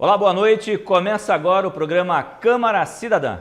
Olá, boa noite. Começa agora o programa Câmara Cidadã.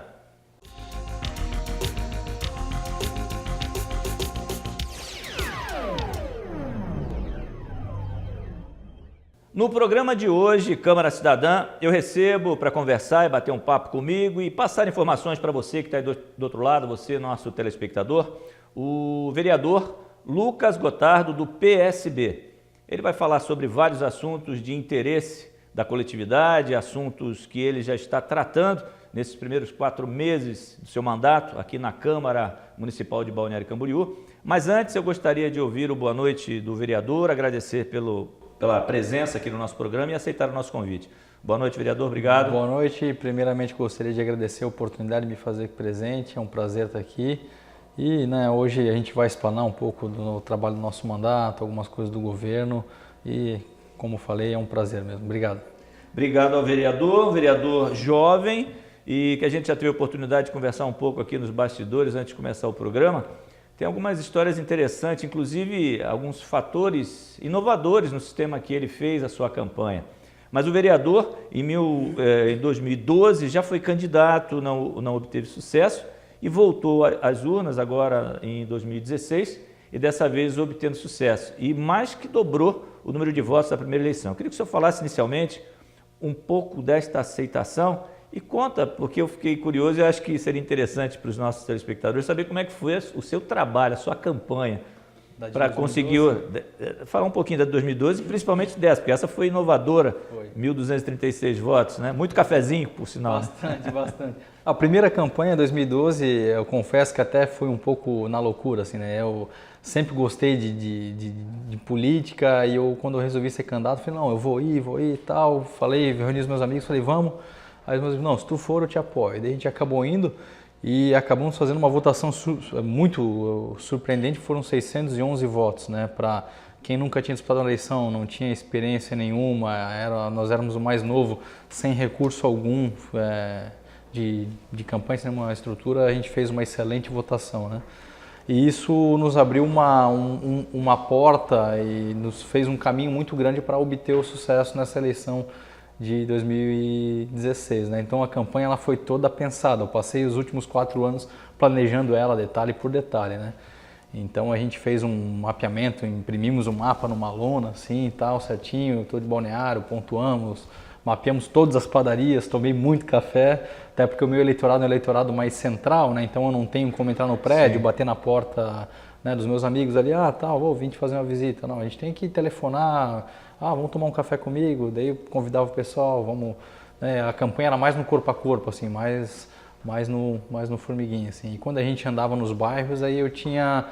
No programa de hoje, Câmara Cidadã, eu recebo para conversar e bater um papo comigo e passar informações para você que está aí do outro lado, você, nosso telespectador, o vereador Lucas Gotardo, do PSB. Ele vai falar sobre vários assuntos de interesse da coletividade, assuntos que ele já está tratando nesses primeiros 4 meses do seu mandato aqui na Câmara Municipal de Balneário Camboriú. Mas antes eu gostaria de ouvir o boa noite do vereador, agradecer pela presença aqui no nosso programa e aceitar o nosso convite. Boa noite, vereador, obrigado. Boa noite. Primeiramente gostaria de agradecer a oportunidade de me fazer presente, é um prazer estar aqui. E hoje a gente vai explanar um pouco do trabalho do nosso mandato, algumas coisas do governo e, como falei, é um prazer mesmo. Obrigado. Obrigado ao vereador jovem e que a gente já teve a oportunidade de conversar um pouco aqui nos bastidores antes de começar o programa. Tem algumas histórias interessantes, inclusive alguns fatores inovadores no sistema que ele fez a sua campanha. Mas o vereador, em 2012, já foi candidato, não obteve sucesso e voltou às urnas agora em 2016 e dessa vez obtendo sucesso. E mais que dobrou o número de votos da primeira eleição. Eu queria que o senhor falasse inicialmente um pouco desta aceitação e conta, porque eu fiquei curioso e acho que seria interessante para os nossos telespectadores saber como é que foi o seu trabalho, a sua campanha para conseguir falar um pouquinho da de 2012 e principalmente dessa, porque essa foi inovadora, 1.236 votos, né? Muito cafezinho, por sinal. Bastante, bastante. A primeira campanha, 2012, eu confesso que até foi um pouco na loucura, assim, né? Eu sempre gostei de política e quando eu resolvi ser candidato, falei, não, eu vou ir e tal. Falei, reuni os meus amigos, falei, vamos. Aí os meus amigos, não, se tu for, eu te apoio. Daí a gente acabou indo e acabamos fazendo uma votação muito surpreendente, foram 611 votos, né? Para quem nunca tinha disputado uma eleição, não tinha experiência nenhuma, nós éramos o mais novo, sem recurso algum de campanha, sem uma estrutura, a gente fez uma excelente votação, né? E isso nos abriu uma porta e nos fez um caminho muito grande para obter o sucesso nessa eleição de 2016, né? Então a campanha ela foi toda pensada, eu passei os últimos 4 anos planejando ela detalhe por detalhe, né? Então a gente fez um mapeamento, imprimimos um mapa numa lona assim e tal, certinho, todo de Balneário, pontuamos, mapeamos todas as padarias, tomei muito café, até porque o meu eleitorado é um eleitorado mais central, né? Então eu não tenho como entrar no prédio, Sim. bater na porta, né, dos meus amigos ali, vou vir te fazer uma visita. Não, a gente tem que telefonar, vamos tomar um café comigo, daí eu convidava o pessoal, vamos, né, a campanha era mais no corpo a corpo, assim, mais no formiguinho, assim. E quando a gente andava nos bairros, aí eu tinha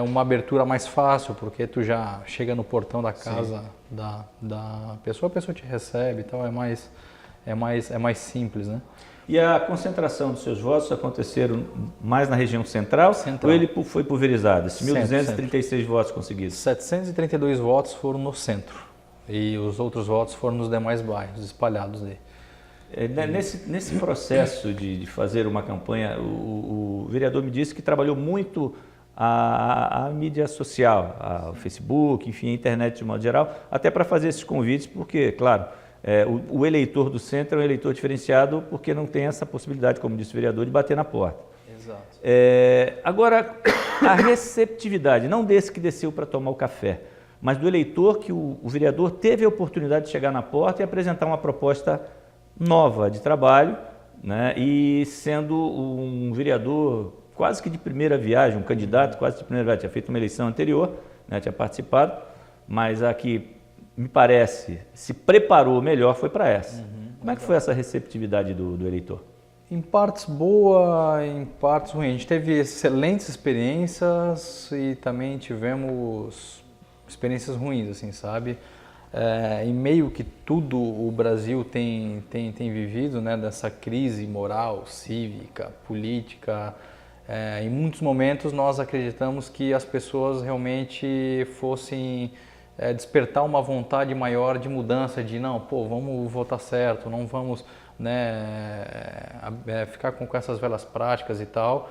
uma abertura mais fácil, porque tu já chega no portão da casa da pessoa, a pessoa te recebe e tal, é mais simples, né? E a concentração dos seus votos aconteceram mais na região central. Ou ele foi pulverizado? Esses 1.236 votos conseguidos? 732 votos foram no centro e os outros votos foram nos demais bairros espalhados aí. Nesse processo de fazer uma campanha, o vereador me disse que trabalhou muito a mídia social, o Facebook, enfim, a internet de modo geral, até para fazer esses convites, porque, claro, o eleitor do centro é um eleitor diferenciado porque não tem essa possibilidade, como disse o vereador, de bater na porta. Exato. Agora, a receptividade, não desse que desceu para tomar o café, mas do eleitor que o vereador teve a oportunidade de chegar na porta e apresentar uma proposta nova de trabalho, né? E sendo um vereador quase que de primeira viagem, um candidato quase de primeira viagem, tinha feito uma eleição anterior, né? Tinha participado, mas aqui me parece, se preparou melhor, foi para essa. Como é que foi essa receptividade do eleitor? Em partes boa, em partes ruins. A gente teve excelentes experiências e também tivemos experiências ruins, assim, sabe? Em meio que tudo o Brasil tem vivido, né, dessa crise moral, cívica, política, em muitos momentos nós acreditamos que as pessoas realmente fossem despertar uma vontade maior de mudança, de não, vamos votar certo, não vamos, né, ficar com essas velhas práticas e tal.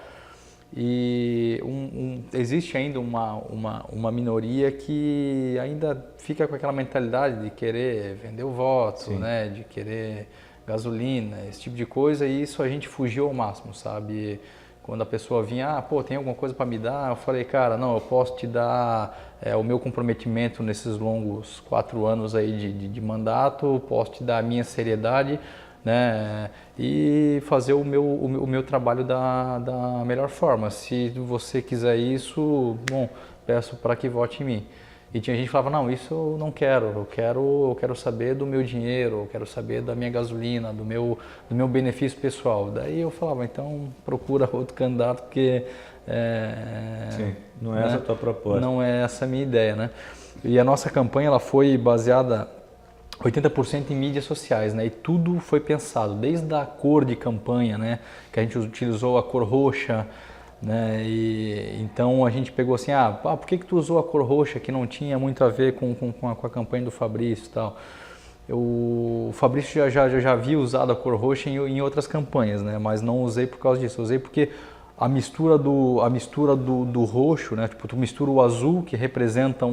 E existe ainda uma minoria que ainda fica com aquela mentalidade de querer vender o voto, né? De querer gasolina, esse tipo de coisa, e isso a gente fugiu ao máximo, sabe? Quando a pessoa vinha, pô, tem alguma coisa para me dar? Eu falei, cara, não, eu posso te dar o meu comprometimento nesses longos 4 anos aí de mandato, posso te dar a minha seriedade, né? E fazer o meu trabalho da melhor forma. Se você quiser isso, bom, peço para que vote em mim. E tinha gente que falava, não, isso eu não quero, eu quero saber do meu dinheiro, eu quero saber da minha gasolina, do meu benefício pessoal. Daí eu falava, então procura outro candidato, porque sim, não é essa a tua proposta. Não é essa a minha ideia, né? E a nossa campanha ela foi baseada 80% em mídias sociais, né? E tudo foi pensado, desde a cor de campanha, né? Que a gente utilizou a cor roxa, né? E então a gente pegou assim, por que tu usou a cor roxa, que não tinha muito a ver com a campanha do Fabrício e tal. O Fabrício já havia usado a cor roxa em outras campanhas, né? Mas não usei por causa disso, usei porque a mistura do roxo, né? Tipo, tu mistura o azul, que representa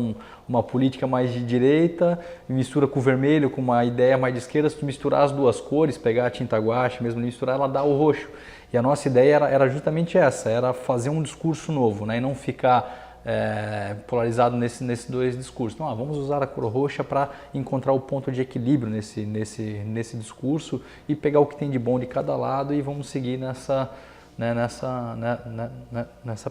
uma política mais de direita, e mistura com o vermelho, com uma ideia mais de esquerda. Se tu misturar as duas cores, pegar a tinta guache, mesmo misturar, ela dá o roxo. E a nossa ideia era justamente essa, era fazer um discurso novo, né? E não ficar polarizado nesses dois discursos. Então, vamos usar a cor roxa para encontrar o ponto de equilíbrio nesse discurso e pegar o que tem de bom de cada lado e vamos seguir nessa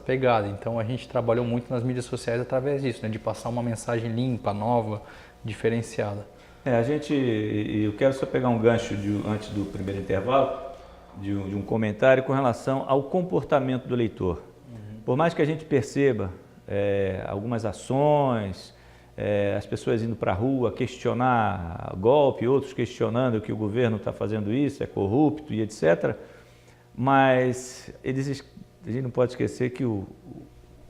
pegada. Então a gente trabalhou muito nas mídias sociais através disso, né? De passar uma mensagem limpa, nova, diferenciada. Eu quero só pegar um gancho antes do primeiro intervalo, de um comentário com relação ao comportamento do eleitor. Por mais que a gente perceba algumas ações, as pessoas indo para a rua questionar golpe, outros questionando que o governo está fazendo isso, é corrupto e etc., mas a gente não pode esquecer que o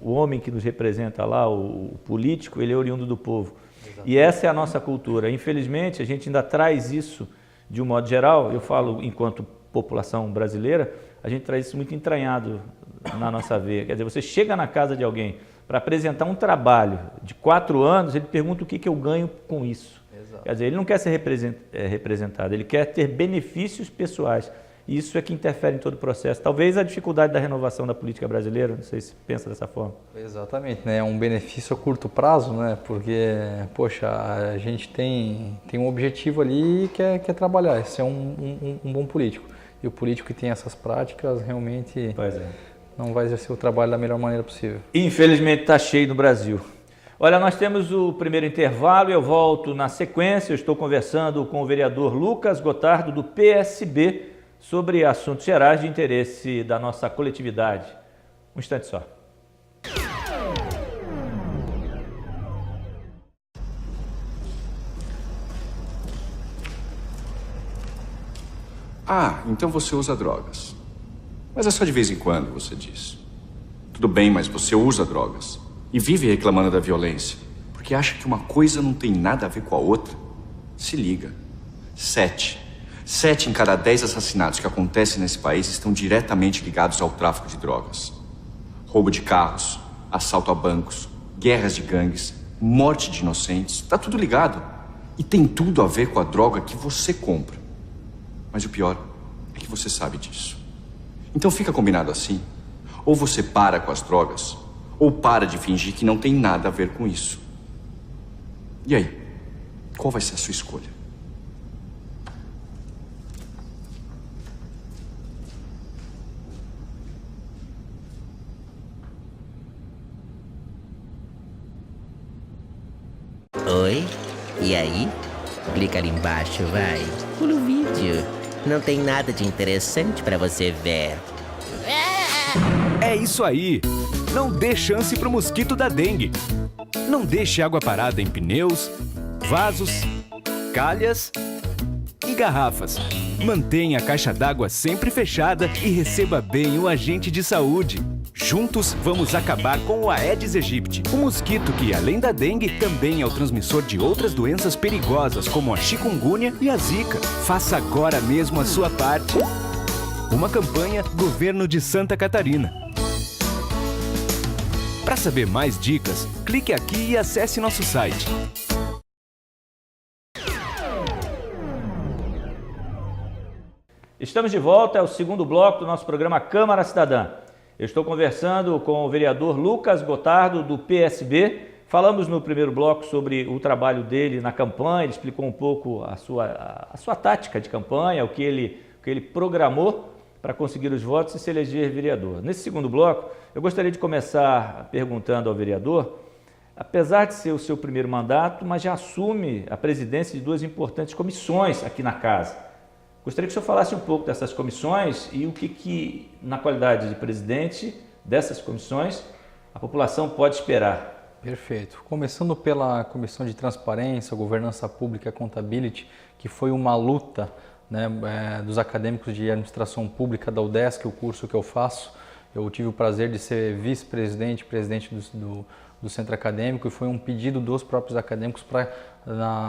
homem que nos representa lá, o político, ele é oriundo do povo. Exatamente. E essa é a nossa cultura. Infelizmente, a gente ainda traz isso de um modo geral, eu falo enquanto população brasileira, a gente traz isso muito entranhado na nossa veia. Quer dizer, você chega na casa de alguém para apresentar um trabalho de 4 anos, ele pergunta o que eu ganho com isso. Exato. Quer dizer, ele não quer ser representado, ele quer ter benefícios pessoais. Isso é que interfere em todo o processo. Talvez a dificuldade da renovação da política brasileira, não sei se pensa dessa forma. Exatamente, né? É um benefício a curto prazo, né? Porque, poxa, a gente tem um objetivo ali que é trabalhar, é ser um bom político. E o político que tem essas práticas realmente não vai exercer o trabalho da melhor maneira possível. Infelizmente está cheio no Brasil. Olha, nós temos o primeiro intervalo e eu volto na sequência. Eu estou conversando com o vereador Lucas Gotardo, do PSB, sobre assuntos gerais de interesse da nossa coletividade. Um instante só. Então você usa drogas. Mas é só de vez em quando, você diz. Tudo bem, mas você usa drogas. E vive reclamando da violência. Porque acha que uma coisa não tem nada a ver com a outra. Se liga. 7 em cada 10 assassinatos que acontecem nesse país estão diretamente ligados ao tráfico de drogas. Roubo de carros, assalto a bancos, guerras de gangues, morte de inocentes. Tá tudo ligado. E tem tudo a ver com a droga que você compra. Mas o pior é que você sabe disso. Então fica combinado assim. Ou você para com as drogas, ou para de fingir que não tem nada a ver com isso. E aí? Qual vai ser a sua escolha? Oi? E aí? Clica ali embaixo, vai. Pula o vídeo. Não tem nada de interessante pra você ver. É isso aí. Não dê chance pro mosquito da dengue. Não deixe água parada em pneus, vasos, calhas e garrafas. Mantenha a caixa d'água sempre fechada e receba bem o agente de saúde. Juntos, vamos acabar com o Aedes aegypti, um mosquito que, além da dengue, também é o transmissor de outras doenças perigosas, como a chikungunya e a zika. Faça agora mesmo a sua parte. Uma campanha Governo de Santa Catarina. Para saber mais dicas, clique aqui e acesse nosso site. Estamos de volta, é o segundo bloco do nosso programa Câmara Cidadã. Eu estou conversando com o vereador Lucas Gotardo, do PSB. Falamos no primeiro bloco sobre o trabalho dele na campanha, ele explicou um pouco a sua tática de campanha, o que ele programou para conseguir os votos e se eleger vereador. Nesse segundo bloco, eu gostaria de começar perguntando ao vereador, apesar de ser o seu primeiro mandato, mas já assume a presidência de duas importantes comissões aqui na casa. Gostaria que o senhor falasse um pouco dessas comissões e o que na qualidade de presidente dessas comissões, a população pode esperar. Perfeito. Começando pela Comissão de Transparência, Governança Pública e Accountability, que foi uma luta, né, dos acadêmicos de administração pública da UDESC, o curso que eu faço. Eu tive o prazer de ser vice-presidente, presidente do centro acadêmico, e foi um pedido dos próprios acadêmicos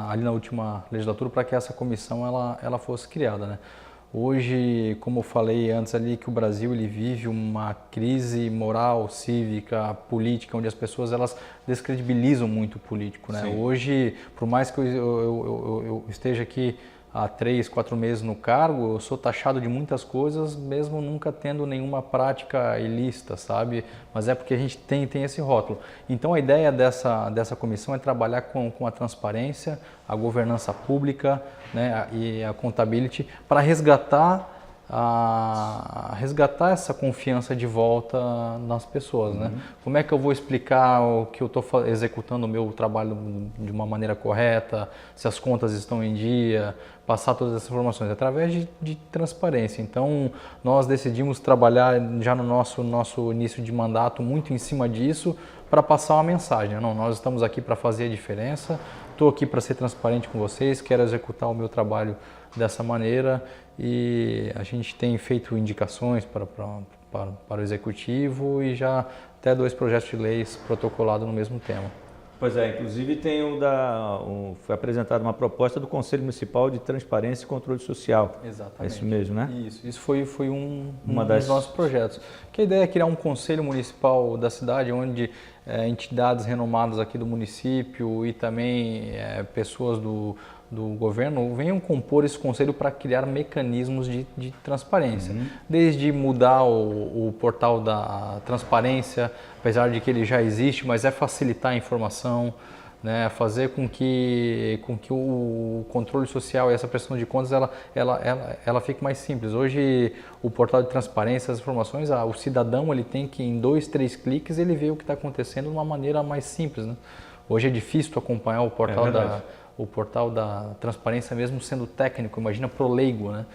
ali na última legislatura para que essa comissão ela fosse criada, né? Hoje, como eu falei antes ali, que o Brasil ele vive uma crise moral, cívica, política, onde as pessoas elas descredibilizam muito o político, né? Sim. Hoje, por mais que eu esteja aqui há 3, 4 meses no cargo, eu sou taxado de muitas coisas, mesmo nunca tendo nenhuma prática ilícita, sabe? Mas é porque a gente tem esse rótulo. Então a ideia dessa comissão é trabalhar com a transparência, a governança pública, né, e a accountability para resgatar essa confiança de volta nas pessoas, né? Como é que eu vou explicar o que eu estou executando o meu trabalho de uma maneira correta, se as contas estão em dia, passar todas essas informações através de transparência. Então, nós decidimos trabalhar já no nosso início de mandato muito em cima disso para passar uma mensagem. Não, nós estamos aqui para fazer a diferença, estou aqui para ser transparente com vocês, quero executar o meu trabalho dessa maneira e a gente tem feito indicações para o Executivo e já até 2 projetos de leis protocolados no mesmo tema. Pois é, inclusive foi apresentada uma proposta do Conselho Municipal de Transparência e Controle Social. Exatamente. É isso mesmo, né? Isso foi um dos nossos projetos. Que a ideia é criar um conselho municipal da cidade, onde entidades renomadas aqui do município e também pessoas do governo venham compor esse conselho para criar mecanismos de transparência. Desde mudar o portal da transparência, apesar de que ele já existe, mas facilitar a informação, né, fazer com que o controle social e essa prestação de contas ela fique mais simples. Hoje o portal de transparência, as informações, o cidadão ele tem que em 2, 3 cliques ele vê o que está acontecendo de uma maneira mais simples, né? Hoje é difícil tu acompanhar o portal da transparência mesmo sendo técnico, imagina pro leigo, né?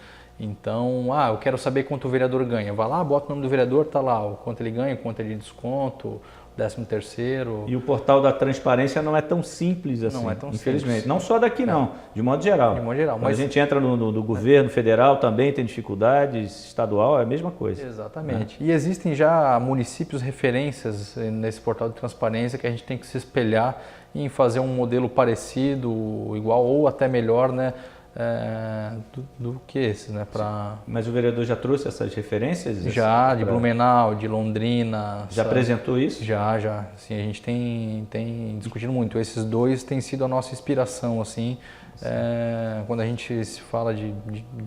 Então, eu quero saber quanto o vereador ganha. Vai lá, bota o nome do vereador, tá lá, o quanto ele ganha, quanto ele desconto, 13º. E o portal da transparência não é tão simples assim, não é tão infelizmente. Simples. Não só daqui não, de modo geral. De modo geral. Quando a gente entra no governo federal também tem dificuldades, estadual é a mesma coisa. Exatamente. E existem já municípios referências nesse portal de transparência que a gente tem que se espelhar em fazer um modelo parecido, igual ou até melhor, né, do que esse, né? Mas o vereador já trouxe essas referências? Já, de Blumenau, de Londrina. Já apresentou isso? Já. Assim, a gente tem discutido muito. Esses 2 têm sido a nossa inspiração, assim. Quando a gente se fala de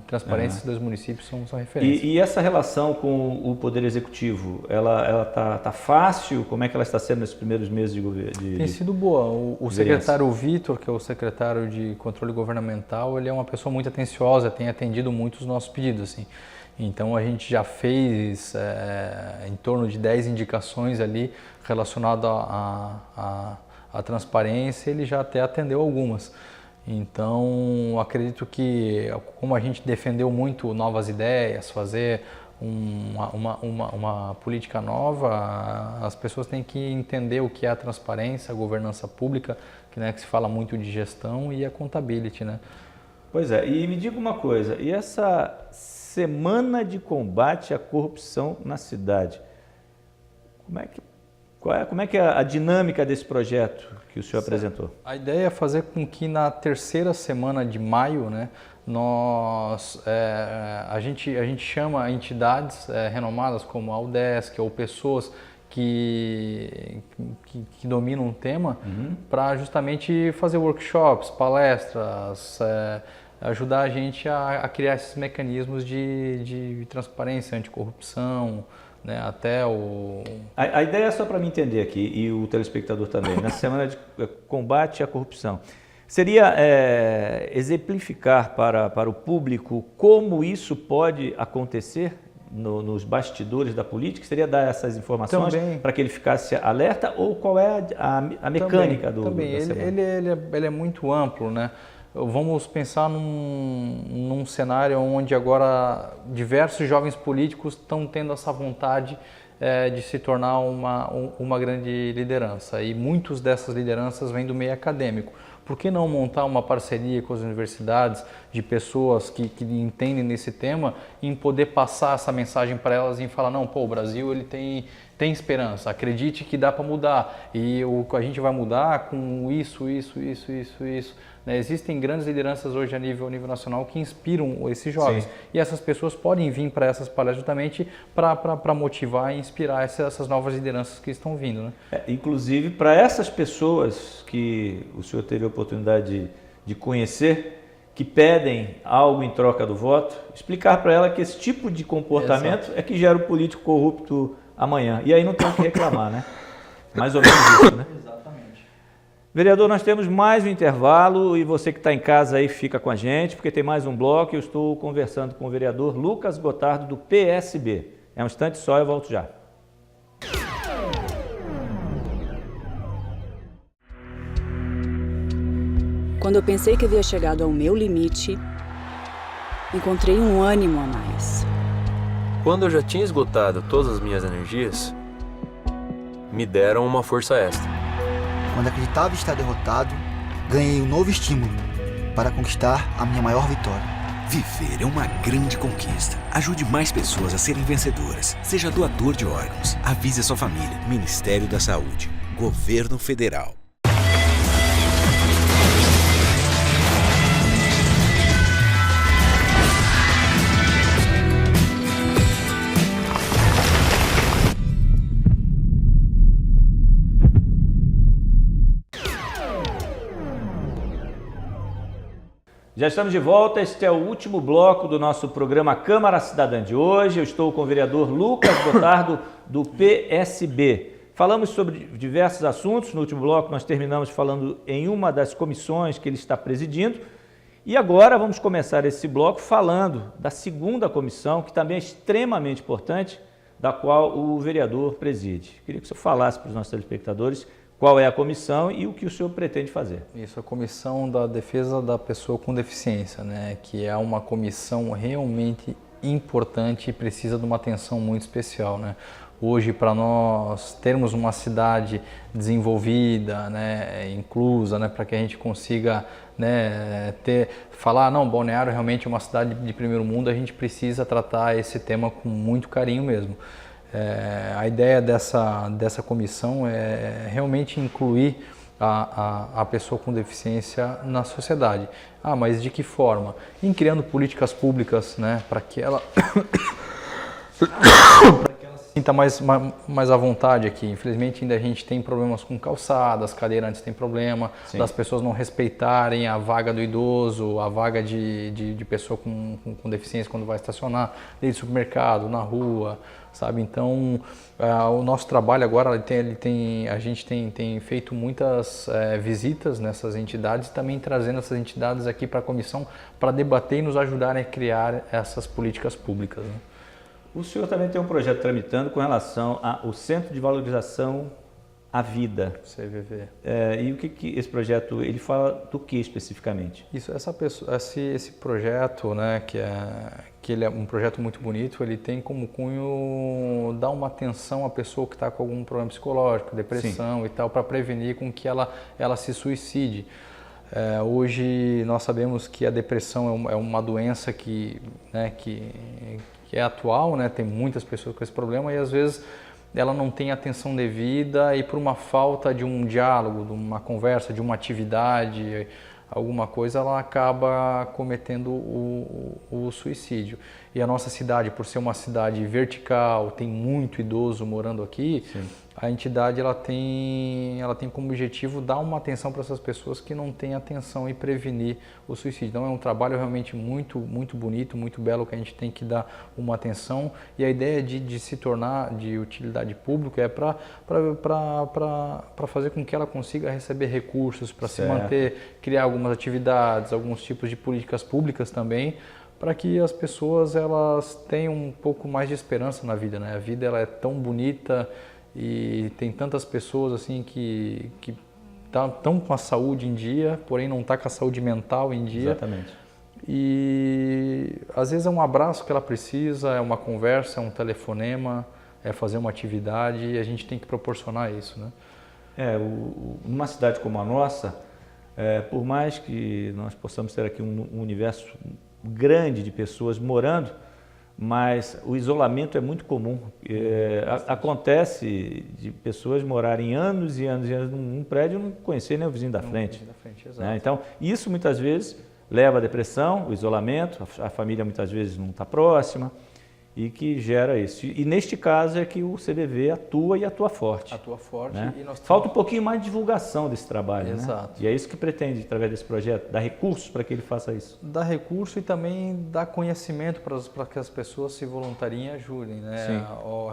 transparência, esses 2 municípios são referências. E essa relação com o Poder Executivo, ela tá fácil? Como é que ela está sendo nesses primeiros meses de governo? Tem sido boa. O secretário Vitor, que é o secretário de Controle Governamental, ele é uma pessoa muito atenciosa, tem atendido muito os nossos pedidos, assim. Então a gente já fez em torno de 10 indicações ali relacionadas à transparência, ele já até atendeu algumas. Então, acredito que, como a gente defendeu muito novas ideias, fazer uma política nova, as pessoas têm que entender o que é a transparência, a governança pública, que se fala muito de gestão, e a accountability, né? Pois é, e me diga uma coisa, e essa semana de combate à corrupção na cidade, como é que é a dinâmica desse projeto que o senhor apresentou? A ideia é fazer com que na 3ª semana de maio, né, a gente chama entidades renomadas como a UDESC ou pessoas que dominam um tema, para justamente fazer workshops, palestras, ajudar a gente a criar esses mecanismos de transparência, anticorrupção, né, até o... A ideia é só para me entender aqui, e o telespectador também, nessa semana de combate à corrupção. Seria exemplificar para o público como isso pode acontecer nos bastidores da política? Seria dar essas informações para que ele ficasse alerta? Ou qual é a mecânica da semana? Ele é muito amplo, né? Vamos pensar num cenário onde agora diversos jovens políticos estão tendo essa vontade de se tornar uma grande liderança, e muitas dessas lideranças vêm do meio acadêmico. Por que não montar uma parceria com as universidades de pessoas que entendem nesse tema, em poder passar essa mensagem para elas e falar, não, pô, o Brasil ele tem esperança, acredite que dá para mudar, e a gente vai mudar com isso. Né? Existem grandes lideranças hoje a nível nacional que inspiram esses jovens. Sim. E essas pessoas podem vir para essas palestras justamente para motivar e inspirar essas novas lideranças que estão vindo. Né? Inclusive, para essas pessoas que o senhor teve a oportunidade de conhecer, que pedem algo em troca do voto, explicar para ela que esse tipo de comportamento é que gera o político corrupto amanhã. E aí não tem o que reclamar, né? Mais ou menos isso, né? Exatamente. Vereador, nós temos mais um intervalo e você que está em casa aí fica com a gente, porque tem mais um bloco e eu estou conversando com o vereador Lucas Gotardo, do PSB. É um instante só, eu volto já. Quando eu pensei que havia chegado ao meu limite, encontrei um ânimo a mais. Quando eu já tinha esgotado todas as minhas energias, me deram uma força extra. Quando acreditava estar derrotado, ganhei um novo estímulo para conquistar a minha maior vitória. Viver é uma grande conquista. Ajude mais pessoas a serem vencedoras. Seja doador de órgãos. Avise a sua família. Ministério da Saúde. Governo Federal. Já estamos de volta, este é o último bloco do nosso programa Câmara Cidadã de hoje. Eu estou com o vereador Lucas Gotardo, do PSB. Falamos sobre diversos assuntos. No último bloco nós terminamos falando em uma das comissões que ele está presidindo. E agora vamos começar esse bloco falando da segunda comissão, que também é extremamente importante, da qual o vereador preside. Queria que o senhor falasse para os nossos telespectadores qual é a comissão e o que o senhor pretende fazer. Isso, a Comissão da Defesa da Pessoa com Deficiência, né? Que é uma comissão realmente importante e precisa de uma atenção muito especial, né? Hoje, para nós termos uma cidade desenvolvida, né, inclusa, né, para que a gente consiga, né, falar, não, Balneário realmente é uma cidade de primeiro mundo, a gente precisa tratar esse tema com muito carinho mesmo. A ideia dessa comissão é realmente incluir a pessoa com deficiência na sociedade. Mas de que forma? Em criando políticas públicas, né, para que ela se sinta mais à vontade aqui. Infelizmente ainda a gente tem problemas com calçadas, cadeirantes têm problema, Sim. das pessoas não respeitarem a vaga do idoso, a vaga de pessoa com deficiência quando vai estacionar, desde supermercado, na rua, sabe? Então, o nosso trabalho agora, a gente tem feito muitas visitas nessas entidades e também trazendo essas entidades aqui para a comissão para debater e nos ajudarem a criar essas políticas públicas, né? O senhor também tem um projeto tramitando com relação ao Centro de Valorização à Vida. CVV. E o que esse projeto, ele fala do que especificamente? Esse projeto, né, que ele é um projeto muito bonito, ele tem como cunho dar uma atenção à pessoa que está com algum problema psicológico, depressão Sim. e tal, para prevenir com que ela se suicide. Hoje nós sabemos que a depressão é uma doença que é atual, né? Tem muitas pessoas com esse problema e às vezes ela não tem atenção devida e por uma falta de um diálogo, de uma conversa, de uma atividade, alguma coisa, ela acaba cometendo o suicídio. E a nossa cidade, por ser uma cidade vertical, tem muito idoso morando aqui, Sim. a entidade ela tem como objetivo dar uma atenção para essas pessoas que não têm atenção e prevenir o suicídio. Então é um trabalho realmente muito bonito, muito belo, que a gente tem que dar uma atenção. E a ideia de se tornar de utilidade pública é para fazer com que ela consiga receber recursos, para se manter, criar algumas atividades, alguns tipos de políticas públicas também, para que as pessoas elas tenham um pouco mais de esperança na vida, né? A vida ela é tão bonita e tem tantas pessoas assim que estão com a saúde em dia, porém não está com a saúde mental em dia. Exatamente. E às vezes é um abraço que ela precisa, é uma conversa, é um telefonema, é fazer uma atividade, e a gente tem que proporcionar isso, né? Numa cidade como a nossa, por mais que nós possamos ter aqui um universo grande de pessoas morando, mas o isolamento é muito comum. Acontece de pessoas morarem anos e anos e anos num prédio e não conhecer nem o vizinho da frente. Né? Então, isso muitas vezes leva à depressão, o isolamento, a família muitas vezes não está próxima, e que gera isso. E neste caso é que o CVV atua e atua forte. Atua forte. Né? E nós Falta um pouquinho mais de divulgação desse trabalho. Exato. Né? E é isso que pretende, através desse projeto, dar recursos para que ele faça isso. Dar recurso e também dar conhecimento para que as pessoas se voluntariem e ajudem. Né?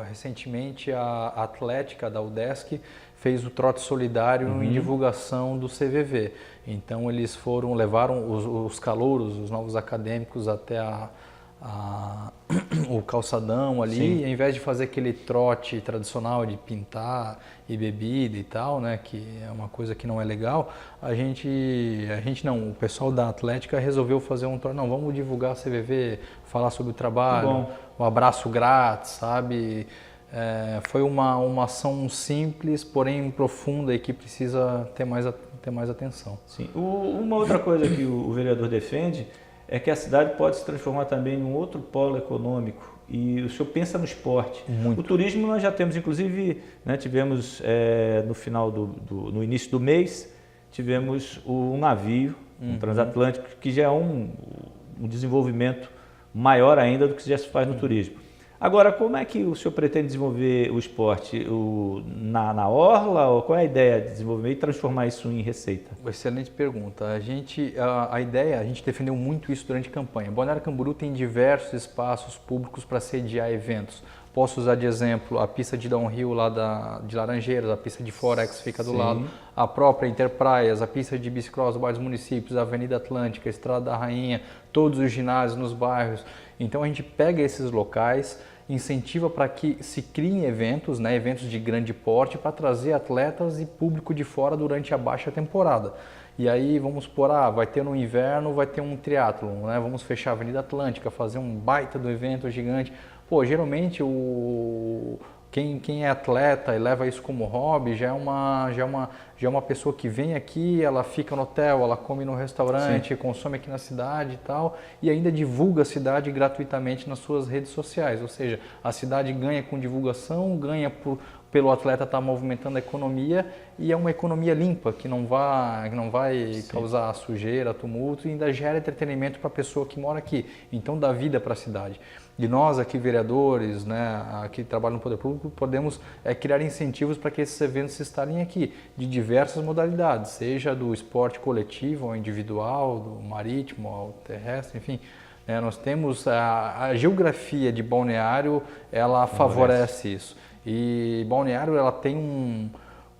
Recentemente, a Atlética da UDESC fez o trote solidário em divulgação do CVV. Então, eles levaram os calouros, os novos acadêmicos até o calçadão ali. Sim. E ao invés de fazer aquele trote tradicional de pintar e bebida e tal, né, que é uma coisa que não é legal, o pessoal da Atlética resolveu fazer um trote. Não, vamos divulgar a CVV, falar sobre o trabalho, um abraço grátis, sabe? Foi uma ação simples, porém profunda, e que precisa ter mais atenção. Sim. Uma outra coisa que o vereador defende é que a cidade pode se transformar também em um outro polo econômico. E o senhor pensa no esporte. Muito. O turismo nós já temos, inclusive, né, tivemos no início do mês, tivemos um navio, um transatlântico, que já é um desenvolvimento maior ainda do que já se faz no turismo. Agora, como é que o senhor pretende desenvolver o esporte? Na orla? Ou qual é a ideia de desenvolver e transformar isso em receita? Excelente pergunta. A ideia, a gente defendeu muito isso durante a campanha. Balneário Camboriú tem diversos espaços públicos para sediar eventos. Posso usar de exemplo a pista de downhill lá de Laranjeiras, a pista de Forex fica do lado, a própria Interpraias, a pista de bicicross do bairro dos municípios, a Avenida Atlântica, a Estrada da Rainha, todos os ginásios nos bairros. Então a gente pega esses locais, incentiva para que se criem eventos, né, eventos de grande porte, para trazer atletas e público de fora durante a baixa temporada. E aí vamos supor, vai ter no inverno, vai ter um triatlon, né? Vamos fechar a Avenida Atlântica, fazer um baita do evento gigante. Pô, geralmente quem é atleta e leva isso como hobby já é uma pessoa que vem aqui, ela fica no hotel, ela come no restaurante, consome aqui na cidade e tal, e ainda divulga a cidade gratuitamente nas suas redes sociais. Ou seja, a cidade ganha com divulgação, ganha pelo atleta estar movimentando a economia, e é uma economia limpa, que não vai causar sujeira, tumulto, e ainda gera entretenimento para a pessoa que mora aqui. Então dá vida para a cidade. E nós aqui, vereadores, né, que trabalham no poder público, podemos criar incentivos para que esses eventos se instalem aqui, de diversas modalidades, seja do esporte coletivo ao individual, do marítimo ao terrestre, enfim. Nós temos a geografia de Balneário, ela favorece isso. E Balneário, ela tem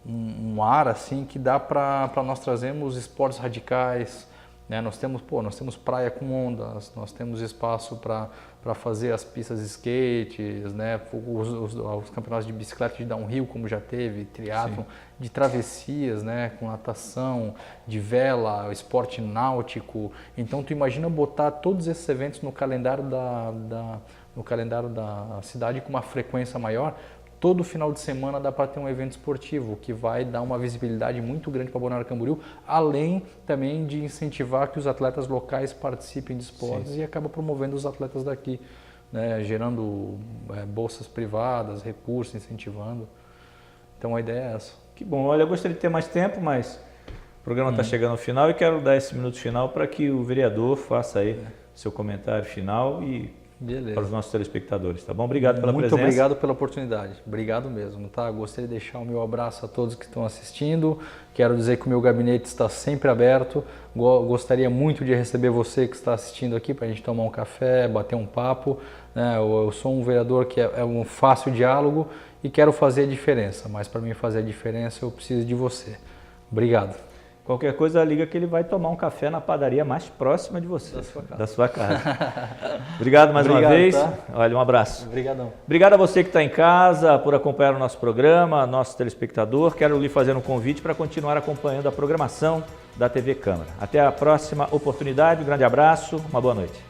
um ar assim que dá para nós trazermos esportes radicais, né? Nós temos praia com ondas, nós temos espaço para fazer as pistas de skates, né? Os campeonatos de bicicleta de downhill, como já teve, triatlon, de travessias, né? Com natação, de vela, esporte náutico. Então tu imagina botar todos esses eventos no calendário da cidade com uma frequência maior. Todo final de semana dá para ter um evento esportivo, que vai dar uma visibilidade muito grande para Balneário Camboriú, além também de incentivar que os atletas locais participem de esportes e acaba promovendo os atletas daqui, né, gerando bolsas privadas, recursos, incentivando. Então a ideia é essa. Que bom. Olha, eu gostaria de ter mais tempo, mas o programa está chegando ao final e quero dar esse minuto final para que o vereador faça aí seu comentário final e Beleza. para os nossos telespectadores, tá bom? Obrigado pela presença. Muito obrigado pela oportunidade. Obrigado mesmo, tá? Gostaria de deixar o meu abraço a todos que estão assistindo. Quero dizer que o meu gabinete está sempre aberto. Gostaria muito de receber você que está assistindo aqui para a gente tomar um café, bater um papo, né? Eu sou um vereador que é um fácil diálogo e quero fazer a diferença, mas para mim fazer a diferença eu preciso de você. Obrigado. Qualquer coisa, liga que ele vai tomar um café na padaria mais próxima de você. Da sua casa. Obrigado mais uma vez. Tá? Olha, um abraço. Obrigadão. Obrigado a você que está em casa por acompanhar o nosso programa, nosso telespectador. Quero lhe fazer um convite para continuar acompanhando a programação da TV Câmara. Até a próxima oportunidade. Um grande abraço, uma boa noite.